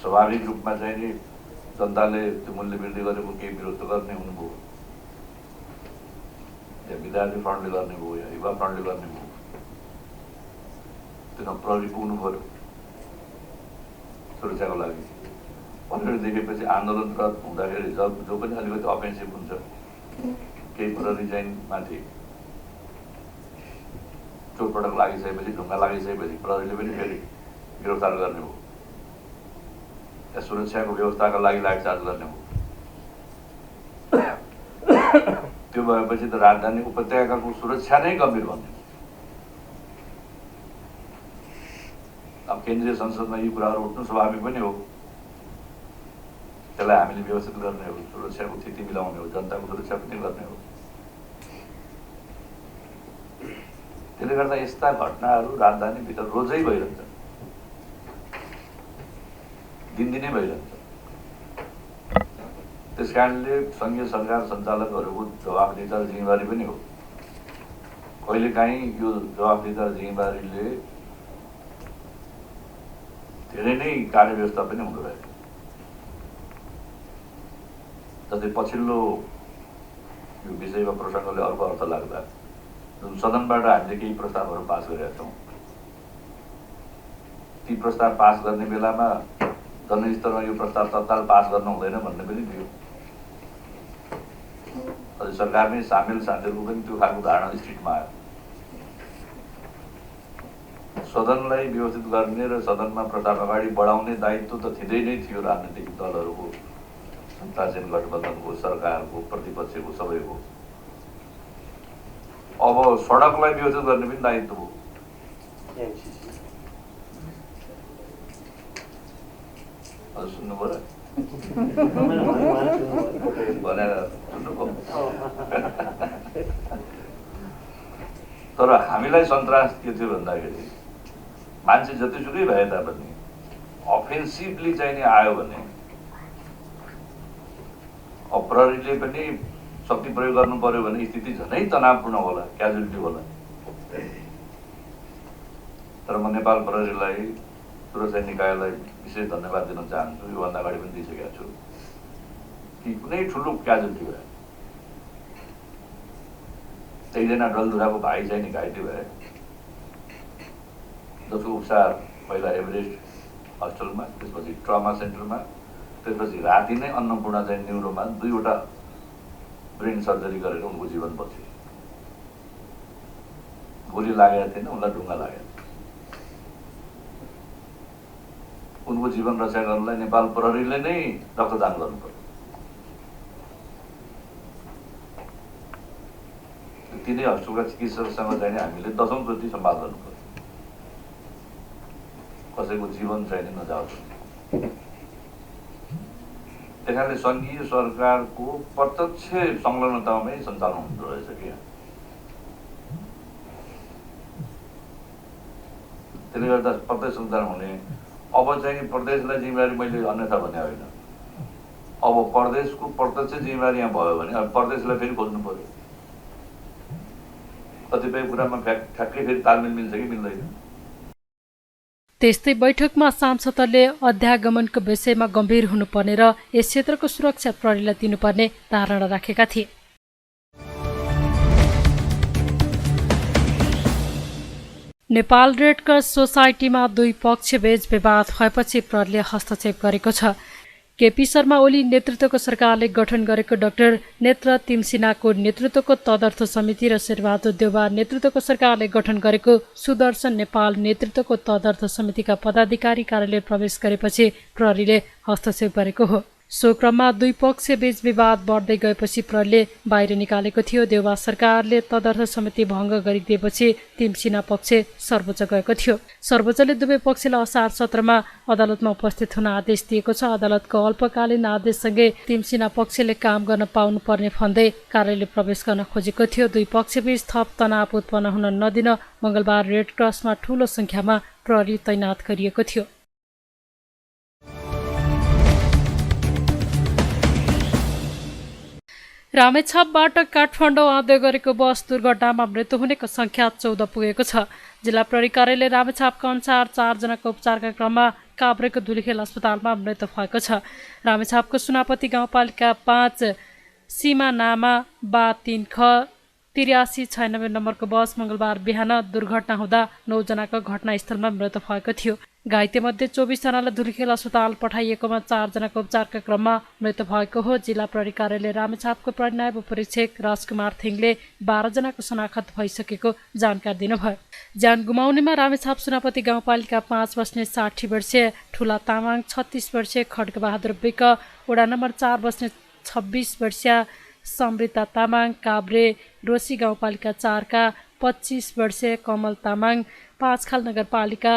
स्वाभाविक रूपमा चाहिँ नि जनताले त्यो मूल्य वृद्धि गरेको केही विरोध गर्ने हुनुभयो, या विद्यार्थी फ्रन्टले गर्ने भयो या युवा फ्रन्टले गर्ने भयो, त्यसमा प्रहरी पुग्नु पऱ्यो सुरक्षाको लागि। भनेर देखेपछि आन्दोलनरत हुँदाखेरि जो पनि अलिकति अफेन्सिभ हुन्छ केही प्रहरी चाहिँ माथि चोटपटक लागिसकेपछि ढुङ्गा लागिसकेपछि प्रहरीले पनि फेरि गिरफ्तार गर्ने हो या सुरक्षाको व्यवस्थाका लागि लाठीचार्ज गर्ने हो। त्यो भएपछि त राजधानी उपत्यकाको सुरक्षा नै गम्भीर बन्यो। अब केन्द्रीय संसदमा यी कुराहरू उठ्नु स्वाभाविक पनि हो। त्यसलाई हामीले व्यवस्थित गर्ने हो, सुरक्षाको स्थिति मिलाउने हो, जनताको सुरक्षा पनि गर्ने हो। त्यसले गर्दा यस्ता घटनाहरू राजधानीभित्र रोजै भइरहन्छ, दिनदिनै भइरहन्छ। त्यस कारणले सङ्घीय सरकार सञ्चालकहरूको जवाफदेहिता र जिम्मेवारी पनि हो। कहिलेकाहीँ यो जवाफदेहिता र जिम्मेवारीले धेरै नै कार्यव्यवस्था पनि हुँदो रहेछ। जस्तै पछिल्लो यो विषयमा प्रसङ्गले अर्को अर्थ लाग्दा जुन सदनबाट हामीले केही प्रस्तावहरू पास गरेका छौँ, ती प्रस्ताव पास गर्ने बेलामा जनस्तरमा यो प्रस्ताव तत्काल पास गर्न हुँदैन भन्ने पनि थियो। सरकारमै सामेल साथीहरूको पनि त्यो खालको धारणा स्थितिमा आयो। सदनलाई व्यवस्थित गर्ने र सदनमा प्रस्ताव अगाडि बढाउने दायित्व त थिँदै नै थियो राजनीतिक दलहरूको, जनताजन गठबन्धनको, सरकारको, प्रतिपक्षको, सबैको। अब सडकलाई व्यवस्थित गर्ने पनि दायित्व हो। हजुर सुन्नुभयो र भनेर सुन्नुभयो। तर हामीलाई सन्तास के थियो भन्दाखेरि मान्छे जतिसुकै भए तापनि अफेन्सिभली चाहिँ नि आयो भने प्रहरीले पनि शक्ति प्रयोग गर्नु पर्यो भने स्थिति झनै तनावपूर्ण होला, क्याजुअलिटी होला। तर म नेपाल प्रहरीलाई, सुरक्षा निकायलाई विशेष धन्यवाद दिन चाहन्छु। योभन्दा अगाडि पनि दिइसकेका छु कि कुनै ठुलो क्याजुअलिटी भए, एकजना डलधुराको भाइ चाहिँ नि घाइते भए, जसको उपचार पहिला एभरेस्ट हस्पिटलमा, त्यसपछि ट्रमा सेन्टरमा, त्यसपछि राति नै अन्नपूर्ण चाहिँ न्युरोमा 2वटा ब्रेन सर्जरी गरेर उनको जीवन बच्यो। गोली लागेको थिएन, उनलाई ढुङ्गा लागेको थियो। उनको जीवन रक्षा गर्नलाई नेपाल प्रहरीले नै रक्तदान गर्नु पर्यो। तिनै हस्पिटलका चिकित्सकसँग चाहिँ हामीले 10औं चोटि सम्वाद गर्नु पर्यो, कसैको जीवन चाहिँ नजाओस्। त्यसकारणले सङ्घीय सरकारको प्रत्यक्ष संलग्नतामै सञ्चालन हुँदो रहेछ कि। त्यसले गर्दा प्रत्यक्ष सञ्चालन हुने। अब चाहिँ प्रदेशलाई जिम्मेवारी मैले अन्यथा भने होइन। अब प्रदेशको प्रत्यक्ष जिम्मेवारी यहाँ भयो भने अब प्रदेशलाई फेरि खोज्नु पर्यो। कतिपय कुरामा ठ्याक्कै फेरि तालमेल मिल्छ कि मिल्दैन। त्यस्तै बैठकमा सांसदहरूले अध्यागमनको विषयमा गम्भीर हुनुपर्ने र यस क्षेत्रको सुरक्षा प्रहरीलाई दिनुपर्ने धारणा राखेका थिए। नेपाल रेड क्रस सोसाइटीमा दुई पक्षबीच विवाद भएपछि प्रहरीले हस्तक्षेप गरेको छ। केपी शर्मा ओली नेतृत्वको सरकारले गठन गरेको डाक्टर नेत्र तिमसिनाको नेतृत्वको तदर्थ समिति र शेरबहादुर देउवा नेतृत्वको सरकारले गठन गरेको सुदर्शन नेपाल नेतृत्वको तदर्थ समितिका पदाधिकारी कार्यालय प्रवेश गरेपछि प्रहरीले हस्तक्षेप गरेको हो। सो क्रममा दुई पक्षबीच विवाद बढ्दै गएपछि प्रहरीले बाहिर निकालेको थियो। देउवा सरकारले तदर्थ समिति भङ्ग गरिदिएपछि तिमसिना पक्ष सर्वोच्च गएको थियो। सर्वोच्चले दुवै पक्षलाई असार 17मा अदालतमा उपस्थित हुन आदेश दिएको छ। अदालतको अल्पकालीन आदेशसँगै तिमसिना पक्षले काम गर्न पाउनुपर्ने भन्दै कार्यालय प्रवेश गर्न खोजेको थियो। दुई पक्षबीच थप तनाव उत्पन्न हुन नदिन मङ्गलबार रेड क्रसमा ठूलो सङ्ख्यामा प्रहरी तैनात गरिएको थियो। रामेछापबाट काठमाडौँ आउँदै गरेको बस दुर्घटनामा मृत्यु हुनेको सङ्ख्या 14 पुगेको छ। जिल्ला प्रहरी कार्यालय रामेछापका अनुसार 4 जनाको उपचारका क्रममा काभ्रेको धुलीखेल अस्पतालमा मृत्यु भएको छ। रामेछापको सुनापति गाउँपालिका 5 सीमानामा बा 3 ख 8396 नम्बरको बस मङ्गलबार बिहान दुर्घटना हुँदा 9 जनाको घटनास्थलमा मृत्यु भएको थियो। घाइतेमध्ये 24 जनालाई धुर्खेल अस्पताल पठाइएकोमा 4 जनाको उपचारका क्रममा मृत्यु भएको हो। जिल्ला प्रहरी कार्यालय रामेछापको प्रहरी नायब उपरीक्षक राजकुमार थिङले 12 जनाको शनाखत भइसकेको जानकारी दिनुभयो। ज्यान गुमाउनेमा रामेछाप सुनापति गाउँपालिका 5 बस्ने 60 वर्षीय ठुला तामाङ, 36 वर्षीय खड्गबहादुर विक, वडा नम्बर 4 बस्ने 26 वर्षीय समृता तामाङ, काभ्रे रोसी गाउँपालिका 4 का 25 वर्षीय कमल तामाङ, पाँचखाल नगरपालिका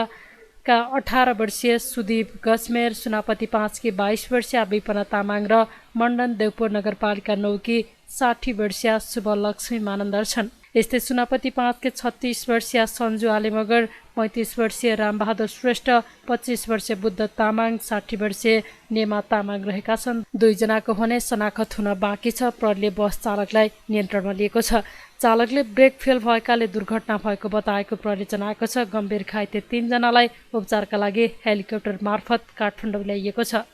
18 वर्षीय सुदीप गजमेर, सुनापति 5 की 22 वर्षीय विपना तामाङ र मण्डन देवपुर नगरपालिका 9 की 60 वर्षीय शुभलक्ष्मी मानन्दर छन्। यस्तै सुनापति 5 के 36 वर्षीय सन्जु आलेमगर, 35 वर्षीय रामबहादुर श्रेष्ठ, 25 वर्षीय बुद्ध तामाङ, 60 वर्षीय नेमा तामाङ रहेका छन्। 2 जनाको भने शनाखत हुन बाँकी छ। प्रहरीले बस चालकलाई नियन्त्रणमा लिएको छ। चालकले ब्रेक फेल भएकाले दुर्घटना भएको बताएको प्रहरीले जनाएको छ। गम्भीर घाइते 3 जनालाई उपचारका लागि हेलिकप्टर मार्फत काठमाडौँ ल्याइएको छ।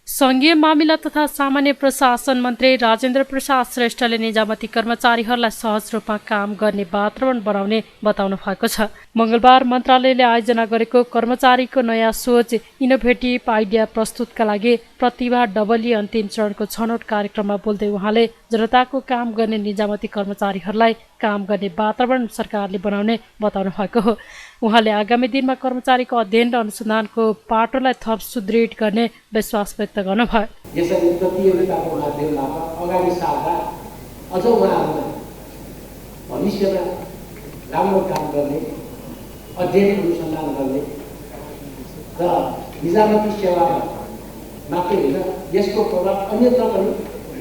संघीय मामिला तथा सामान्य प्रशासन मन्त्री राजेन्द्र प्रसाद श्रेष्ठले निजामती कर्मचारीहरूलाई सहज रूपमा काम गर्ने वातावरण बनाउने बताउनु भएको छ। मंगलबार मन्त्रालयले आयोजना गरेको कर्मचारीको नयाँ सोच इनोभेटिभ आइडिया प्रस्तुतका लागि प्रतिभा डबली अन्तिम चरणको छनौट कार्यक्रममा बोल्दै उहाँले जनताको काम गर्ने निजामती कर्मचारीहरूलाई काम गर्ने वातावरण सरकारले बनाउने बताउनु भएको हो। उहाँले आगामी दिनमा कर्मचारीको अध्ययन र अनुसन्धानको पाटोलाई थप सुदृढ गर्ने विश्वास व्यक्त गर्नुभयो। यसरी प्रतियोगिताको माध्यमबाट अगाडि सार्दा अझ उहाँहरूमा भविष्यमा राम्रो काम गर्ने, अध्ययन अनुसन्धान गर्ने र निजामती सेवा मात्रै होइन यसको प्रभाव अन्यत्र पनि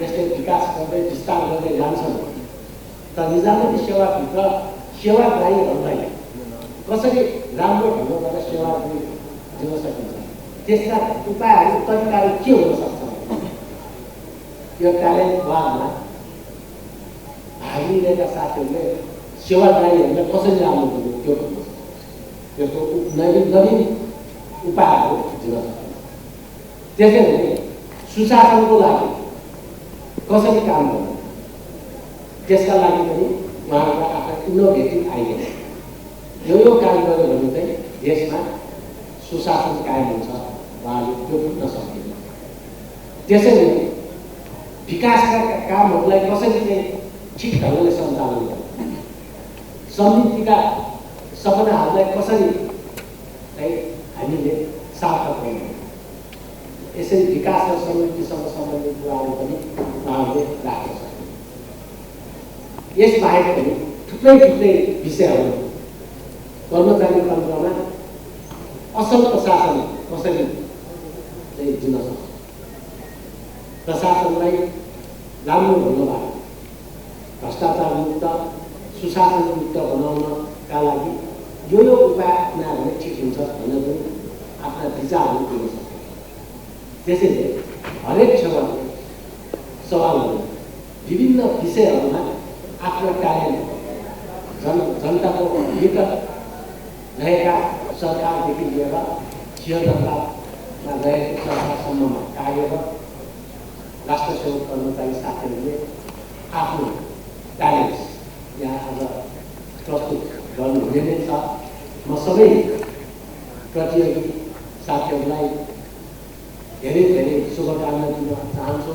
यसले विकास गर्दै विस्तार गर्दै जान्छन्। त निजामती सेवाभित्र सेवाग्राहीहरूलाई कसरी राम्रो ढङ्गबाट सेवा दिन सकिन्छ, त्यसका उपायहरू तरिकाहरू के हुन सक्छ, यो ट्यालेन्टवादमा भाग लिएका साथीहरूले सेवाग्राहीहरूलाई कसरी राम्रो दिनु त्यो त्यसको नवीन उपायहरू दिन सक्छ। त्यसैले सुशासनको लागि कसरी काम गर्नु त्यसका लागि पनि उहाँहरूको आफ्ना इनोभेटिभ आइडिया यो काम गर्यो भने चाहिँ देशमा सुशासन कायम हुन्छ, उहाँले त्यो बुझ्न सकिन्छ। त्यसैले विकासका कामहरूलाई कसरी चाहिँ ठिक ढङ्गले सञ्चालन गर्नु, समृद्धिका सपनाहरूलाई कसरी चाहिँ हामीले सार्थक गर्नु, यसरी विकास र समृद्धिसँग सम्बन्धित कुराहरू पनि उहाँहरूले राख्न सक्नु। यसबाहेक पनि थुप्रै विषयहरू कर्मचारी तन्त्रमा असल प्रशासन कसरी चाहिँ दिन सक्छ, प्रशासनलाई राम्रो ढङ्गबाट भ्रष्टाचार मुक्त सुशासन मुक्त बनाउनका लागि यो उपाय अपनायो भने ठिक हुन्छ भनेर पनि आफ्ना विचारहरू दिन सक्छ। त्यसैले हरेक सवालहरू विभिन्न विषयहरूमा आफ्नो ट्यालेन्ट जनताको निकट रहेका सरकारदेखि लिएर क्षेत्रमा रहेको सरकारसम्ममा कार्यरत राष्ट्र सेवक कर्मचारी साथीहरूले आफ्नो ट्यालेन्ट यहाँ आज प्रस्तुत गर्नुहुने नै छ। म सबै प्रतियोगी साथीहरूलाई धेरै शुभकामना दिन चाहन्छु।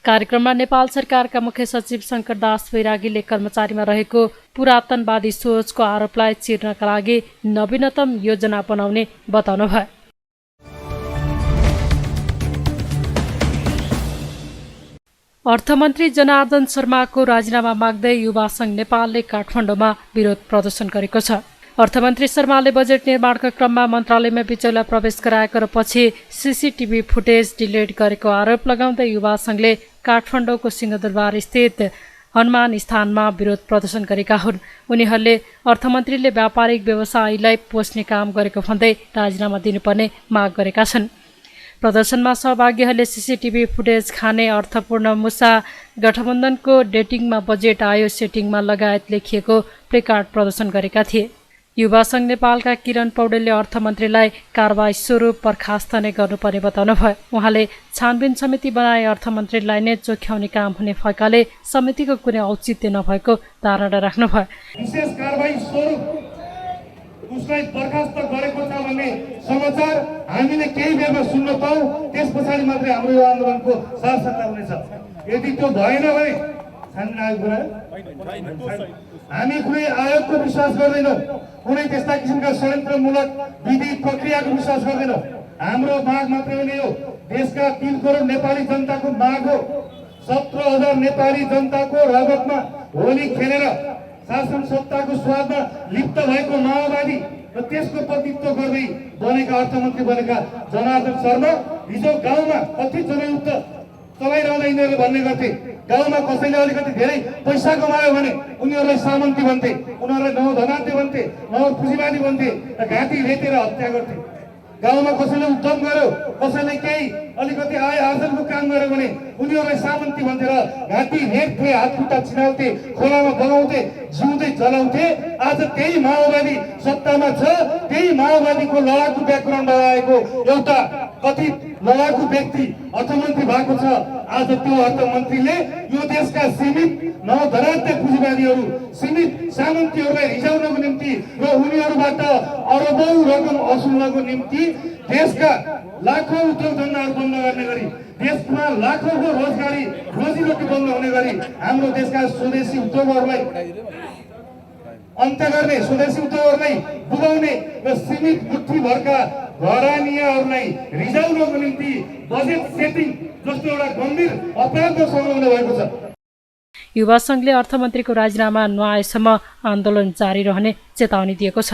कार्यक्रममा नेपाल सरकारका मुख्य सचिव शङ्करदास बैरागीले कर्मचारीमा रहेको पुरातनवादी सोचको आरोपलाई चिर्नका लागि नवीनतम योजना बनाउने बताउनुभयो। अर्थमन्त्री जनार्दन शर्माको राजीनामा माग्दै युवा सङ्घ नेपालले काठमाडौँमा विरोध प्रदर्शन गरेको छ। अर्थमन्त्री शर्माले बजेट निर्माणका क्रममा मन्त्रालयमा बिचौलिया प्रवेश गराएको र पछि सीसीटीभी फुटेज डिलिट गरेको आरोप लगाउँदै युवा सङ्घले काठमाडौँको सिंहदरबार स्थित हनुमान स्थानमा विरोध प्रदर्शन गरेका हुन्। उनीहरूले अर्थमन्त्रीले व्यापारिक व्यवसायीलाई पोस्ने काम गरेको भन्दै राजीनामा दिनुपर्ने माग गरेका छन्। प्रदर्शनमा सहभागीहरूले सीसीटीभी फुटेज खाने, अर्थपूर्ण मुसा, गठबन्धनको डेटिङमा बजेट आयो सेटिङमा लगायत लेखिएको प्लेकार्ड प्रदर्शन गरेका थिए। युवा सङ्घ नेपालका किरण पौडेलले अर्थमन्त्रीलाई कारबाही स्वरूप बर्खास्त नै गर्नुपर्ने बताउनुभयो। उहाँले छानबिन समिति बनाए अर्थमन्त्रीलाई नै चोख्याउने काम हुने भएकाले समितिको कुनै औचित्य नभएको धारणा राख्नुभयो। विशेष कारबाही स्वरूप उसलाई बर्खास्त गरेको छ भन्ने समाचार हामीले केही बेरमा सुन्न पाऊ, त्यस पछाडि मात्रै हाम्रो यो आन्दोलनको सार्थकता हुनेछ। यदि त्यो भएन भने छानबिन आयोग बनायो, हामी कुनै आयोगको विश्वास गर्दैनौँ, कुनै त्यस्ता किसिमका षड्यन्त्रमूलक विधि प्रक्रियाको विश्वास गर्दैनौँ। हाम्रो माग मात्रै हो यो देशका 3 करोड नेपाली जनताको माग हो। 17,000 नेपाली जनताको रगतमा होली खेलेर शासन सत्ताको स्वादमा लिप्त भएको माओवादी र त्यसको प्रतिनिधित्व गर्दै बनेका अर्थमन्त्री बनेका जनार्दन शर्मा हिजो गाउँमा कति जनयुक्त चलाइरहँदा यिनीहरूले भन्ने गर्थे, गाउँमा कसैले अलिकति धेरै पैसा कमायो भने उनीहरूलाई सामन्ती भन्थे, उनीहरूलाई नवधनान्ते भन्थे, नवपुँजीवादी भन्थे र घाँटी रेतेर हत्या गर्थे। गाउँमा कसैले उद्यम गर्यो, कसैले केही अलिकति आय आर्जनको काम गर्यो भने उनीहरूलाई सामन्ती भन्थे र घाँटी रेट्थे, हातखुट्टा छिनाउँथे, खोलामा बगाउँथे, जिउँदै जलाउँथे। आज त्यही माओवादी सत्तामा छ, त्यही माओवादीको लडाकु ब्याकग्राउन्डबाट आएको एउटा कथित लडाकु व्यक्ति अर्थमन्त्री भएको छ। आज त्यो अर्थमन्त्रीले यो देशका सीमित नवधनान्ते पुँजीवादीहरू, सीमित सामन्तीहरूलाई रिझाउनको निम्ति र उनीहरूबाट अरबौं रकम असुल्नको निम्ति देशका लाखौं उद्योग धन्दाहरू बन्द गर्ने गरी, देशमा लाखौंको रोजगारी रोजीरोटी बन्द हुने गरी हाम्रो देशका स्वदेशी उद्योगहरूलाई अन्त्य गर्ने, स्वदेशी उद्योगहरूलाई बुझाउने र सीमित मुठीभरका घरानीहरूलाई रिझाउनको निम्ति बजेट सेटिङ जस्तो एउटा गम्भीर अपराधमा संलग्न भएको छ। युवा सङ्घले अर्थमन्त्रीको राजीनामा नआएसम्म आन्दोलन जारी रहने चेतावनी दिएको छ।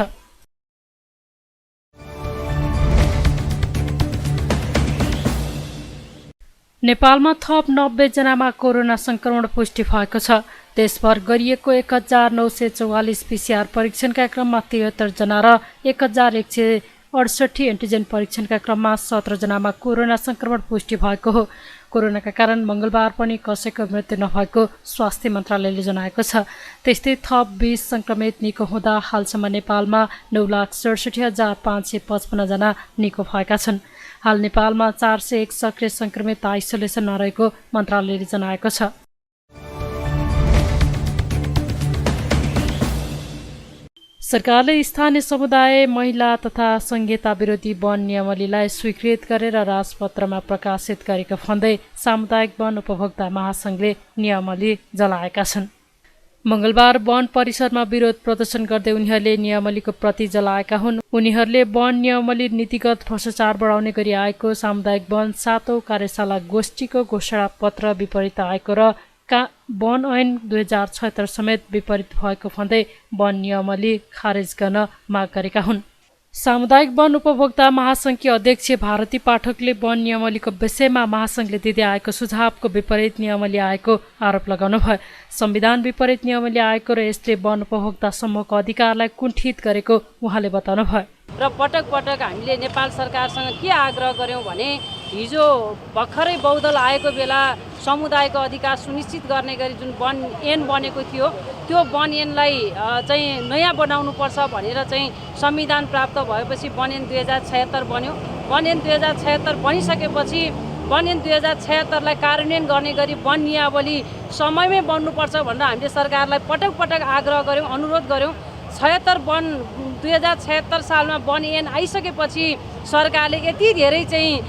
नेपालमा थप 90 जनामा कोरोना संक्रमण पुष्टि भएको छ। देशभर गरिएको 1944 पीसीआर परीक्षणका क्रममा 73 जना र 1168 एन्टिजेन परीक्षणका क्रममा 17 जनामा कोरोना संक्रमण पुष्टि भएको हो। कोरोनाका कारण मंगलबार पनि कसैको मृत्यु नभएको स्वास्थ्य मन्त्रालयले जनाएको छ। त्यस्तै थप 20 संक्रमित निको हुँदा हालसम्म नेपालमा 9,67,555 जना निको भएका छन्। हाल नेपालमा 401 सक्रिय संक्रमित आइसोलेसनमा रहेको मन्त्रालयले जनाएको छ। सरकारले स्थानीय समुदाय, महिला तथा संहिता विरोधी वन नियमावलीलाई स्वीकृत गरेर राजपत्रमा प्रकाशित गरेको भन्दै सामुदायिक वन उपभोक्ता महासंघले नियमावली जलाएका छन्। मंगलबार वन परिसरमा विरोध प्रदर्शन गर्दै उनीहरूले नियमावलीको प्रति जलाएका हुन्। उनीहरूले वन नियमावली नीतिगत भ्रष्टाचार बढाउने गरी आएको सामुदायिक वन 7औं कार्यशाला गोष्ठीको घोषणा पत्र विपरीत आएको र वन ऐन 2076 समेत विपरीत भएको भन्दै वन नियमावली खारेज गर्न माग गरेका हुन्। सामुदायिक वन उपभोक्ता महासंघकी अध्यक्ष भारती पाठकले वन नियमावलीको विषयमा महासंघले दिँदै आएको सुझावको विपरीत नियमावली आएको आरोप लगाउनुभयो। संविधान विपरीत नियमावली आएको र यसले वन उपभोक्ता समूहको अधिकारलाई कुण्ठित गरेको उहाँले बताउनुभयो। र पटक पटक हामीले नेपाल सरकारसँग के आग्रह गर्यौं भने हिजो भर्खरै बहुदल आएको बेला समुदायको अधिकार सुनिश्चित गर्ने गरी जुन वन ऐन बनेको थियो त्यो वन ऐनलाई चाहिँ नयाँ बनाउनुपर्छ भनेर चाहिँ संविधान प्राप्त भएपछि वन ऐन 2076 बन्यो। वन ऐन 2076 बनिसकेपछि वन ऐन 2076 लाई कार्यान्वयन गर्ने गरी वन नियमावली समयमै बन्नुपर्छ भनेर हामीले सरकारलाई पटक पटक आग्रह गर्यौं, अनुरोध गर्यौं। 2076 सालमा वन ऐन आइसकेपछि सरकारले यति धेरै चाहिँ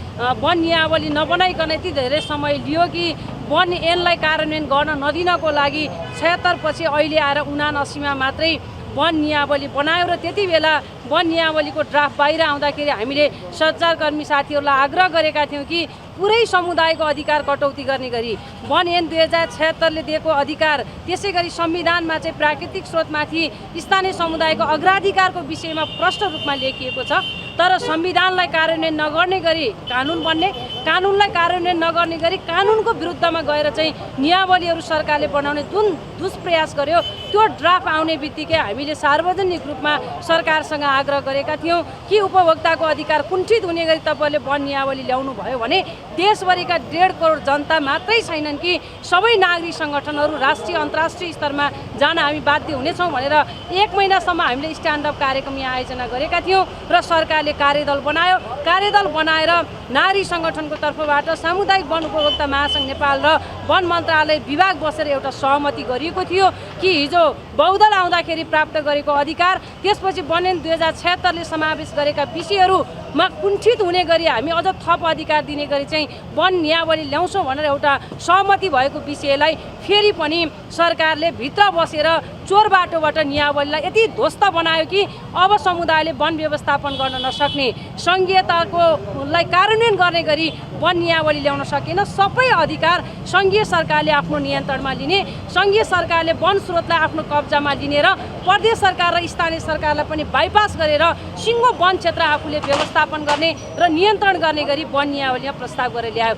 वन नियमावली नबनाइकन यति धेरै समय लियो कि वन ऐनलाई कार्यान्वयन गर्न नदिनको लागि 76 पछि अहिले आएर 79 मा मात्रै वन नियमावली बनायो र त्यति बेला वन नियमावलीको ड्राफ्ट बाहिर आउँदाखेरि हामीले सञ्चारकर्मी साथीहरूलाई आग्रह गरेका थियौँ कि पुरै समुदायको अधिकार कटौती गर्ने गरी वन ऐन 2076 ले दिएको अधिकार, त्यसै गरी संविधानमा चाहिँ प्राकृतिक स्रोतमाथि स्थानीय समुदायको अग्राधिकारको विषयमा प्रष्ट रूपमा लेखिएको छ। तर संविधानलाई कार्यान्वयन नगर्ने गरी कानुन बन्ने, कानुनलाई कार्यान्वयन नगर्ने गरी कानुनको विरुद्धमा गएर चाहिँ नियमावलीहरू सरकारले बनाउने जुन दुष्प्रयास गर्यो त्यो ड्राफ्ट आउने बित्तिकै हामीले सार्वजनिक रूपमा सरकारसँग आग्रह गरेका थियौँ कि उपभोक्ताको अधिकार कुण्ठित हुने गरी तपाईँले वन नियमावली ल्याउनु भयो भने देशभरिका 1.5 करोड जनता मात्रै छैनन् कि सबै नागरिक सङ्गठनहरू राष्ट्रिय अन्तर्राष्ट्रिय स्तरमा जान हामी बाध्य हुनेछौँ भनेर 1 महिनासम्म हामीले स्ट्यान्डअप कार्यक्रम यहाँ आयोजना गरेका थियौँ र सरकारले कार्यदल बनायो। कार्यदल बनाएर नारी सङ्गठनको तर्फबाट सामुदायिक वन उपभोक्ता महासङ्घ नेपाल र वन मन्त्रालय विभाग बसेर एउटा सहमति गरिएको थियो कि हिजो बहुदल आउँदाखेरि प्राप्त गरेको अधिकार त्यसपछि वन ऐन 2076ले समावेश गरेका विषयहरूमा कुण्ठित हुने गरी हामी अझ थप अधिकार दिने गरी चाहिँ वन नियावली ल्याउँछौँ भनेर एउटा सहमति भएको विषयलाई फेरि पनि सरकारले भित्र बसेर चोर बाटोबाट नियावलीलाई यति ध्वस्त बनायो कि अब समुदायले वन व्यवस्थापन गर्न नसक्ने, सङ्घीयतालाई कार्यान्वयन गर्ने गरी वन नियावली ल्याउन सकेन। सबै अधिकार सङ्घीय सरकारले आफ्नो नियन्त्रणमा लिने, सङ्घीय सरकारले वन स्रोतलाई आफ्नो कब्जामा लिने र प्रदेश सरकार र स्थानीय सरकारलाई पनि बाइपास गरेर सिङ्गो वन क्षेत्र आफूले व्यवस्थापन गर्ने र नियन्त्रण गर्ने गरी वन नियावलीमा प्रस्ताव गरेर ल्यायो।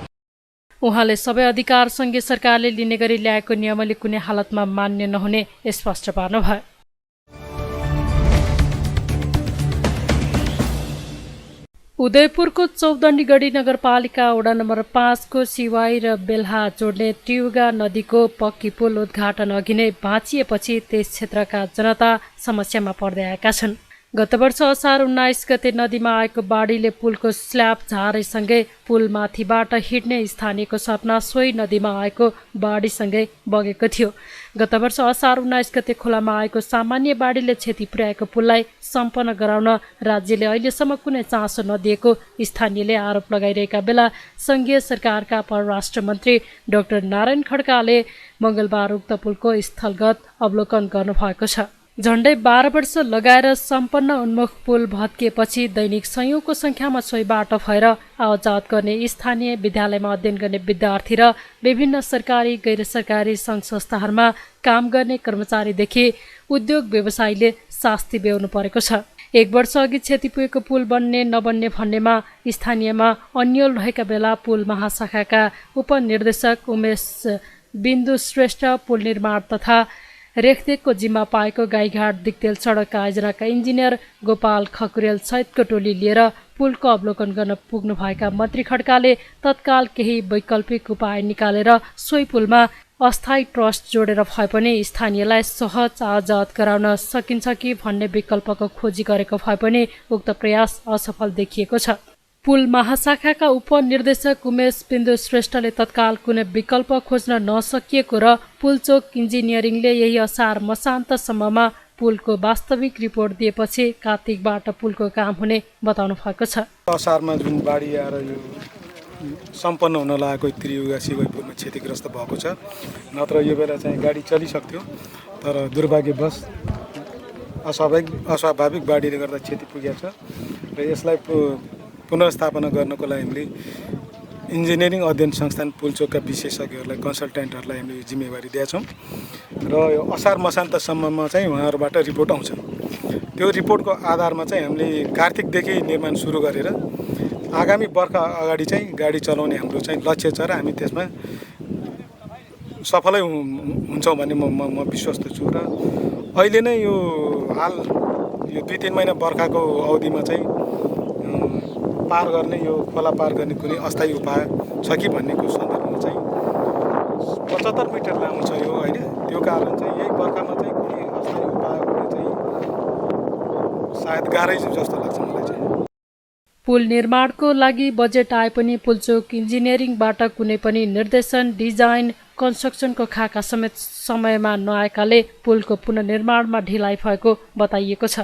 उहाँले सबै अधिकार सङ्घीय सरकारले लिने गरी ल्याएको नियमले कुनै हालतमा मान्य नहुने स्पष्ट पार्नुभयो। उदयपुरको चौदण्डीगढी नगरपालिका वडा नम्बर 5 को सिवाई र बेल्हा जोड्ने ट्युगा नदीको पक्की पुल उद्घाटन अघि नै भाँचिएपछि त्यस क्षेत्रका जनता समस्यामा पर्दै आएका छन्। गत वर्ष असार 19 गते नदीमा आएको बाढीले पुलको स्ल्याब झारेसँगै पुलमाथिबाट हिँड्ने स्थानीयको सपना सोही नदीमा आएको बाढीसँगै बगेको थियो। गत वर्ष असार 19 गते खोलामा आएको सामान्य बाढीले क्षति पुर्याएको पुललाई सम्पन्न गराउन राज्यले अहिलेसम्म कुनै चासो नदिएको स्थानीयले आरोप लगाइरहेका बेला सङ्घीय सरकारका परराष्ट्र मन्त्री डाक्टर नारायण खड्काले मङ्गलबार उक्त पुलको स्थलगत अवलोकन गर्नुभएको छ। झण्डै 12 वर्ष लगाएर सम्पन्न उन्मुख पुल भत्किएपछि दैनिक सयौंको संख्यामा सोही बाटो भएर आवजात गर्ने स्थानीय विद्यालयमा अध्ययन गर्ने विद्यार्थी र विभिन्न सरकारी गैर सरकारी सङ्घ संस्थाहरूमा काम गर्ने कर्मचारीदेखि उद्योग व्यवसायीले शास्ति बेहोर्नु परेको छ। 1 वर्ष अघि क्षति पुगेको पुल बन्ने नबन्ने भन्नेमा स्थानीयमा अन्यल रहेका बेला पुल महाशाखाका उपनिर्देशक उमेश बिन्दु श्रेष्ठ पुल निर्माण तथा रेखदेखको जिम्मा पाएको गाईघाट दिक्तेल सडक आयोजनाका इन्जिनियर गोपाल खकुरेल सहितको टोली लिएर पुलको अवलोकन गर्न पुग्नु भएका मन्त्री खड्काले तत्काल केही वैकल्पिक उपाय निकालेर सोही पुलमा अस्थायी ट्रस्ट जोडेर भए पनि स्थानीयलाई सहज आजाद गराउन सकिन्छ कि भन्ने विकल्पको खोजी गरेको भए पनि उक्त प्रयास असफल देखिएको छ। पुल महाशाखाका उपनिर्देशक उमेश बिन्दु श्रेष्ठले तत्काल कुनै विकल्प खोज्न नसकिएको र पुलचोक इन्जिनियरिङले यही असार मसान्तसम्ममा पुलको वास्तविक रिपोर्ट दिएपछि कार्तिकबाट पुलको काम हुने बताउनु भएको छ। असारमा जुन बाढी आएर यो सम्पन्न हुन लागेको त्रियुगा शिवैपुरमा क्षतिग्रस्त भएको छ, नत्र यो बेला चाहिँ गाडी चलिसक्थ्यो, तर दुर्भाग्यवश अस्वाभाविक बाढीले गर्दा क्षति पुगेको छ र यसलाई पुनर्स्थापना गर्नको लागि हामीले इन्जिनियरिङ अध्ययन संस्थान पुलचोकका विशेषज्ञहरूलाई कन्सल्टेन्टहरूलाई हामीले जिम्मेवारी दिएछौँ र यो असार मसान्तसम्ममा चाहिँ उहाँहरूबाट रिपोर्ट आउँछ। त्यो रिपोर्टको आधारमा चाहिँ हामीले कार्तिकदेखि निर्माण सुरु गरेर आगामी वर्ष अगाडि चाहिँ गाडी चलाउने हाम्रो चाहिँ लक्ष्य छ र हामी त्यसमा सफलै हुन्छौँ भन्ने म विश्वस्त छु र अहिले नै यो हाल यो 2-3 महिना बर्खाको अवधिमा चाहिँ पार गर्ने यो खोला पार गर्ने कुनै अस्थायी उपाय छ कि भन्नेको सन्दर्भमा चाहिँ 75 मिटर लामो छ यो होइन, त्यो कारण चाहिँ यही बर्खामा चाहिँ कुनै अस्थायी उपाय हुने चाहिँ सायद गाह्रै जस्तो लाग्छ मलाई चाहिँ। पुल निर्माणको लागि बजेट आए पनि पुलचोक इन्जिनियरिङबाट कुनै पनि निर्देशन, डिजाइन, कन्स्ट्रक्सनको खाका समेत समयमा नआएकाले पुलको पुनर्निर्माणमा ढिलाइ भएको बताइएको छ।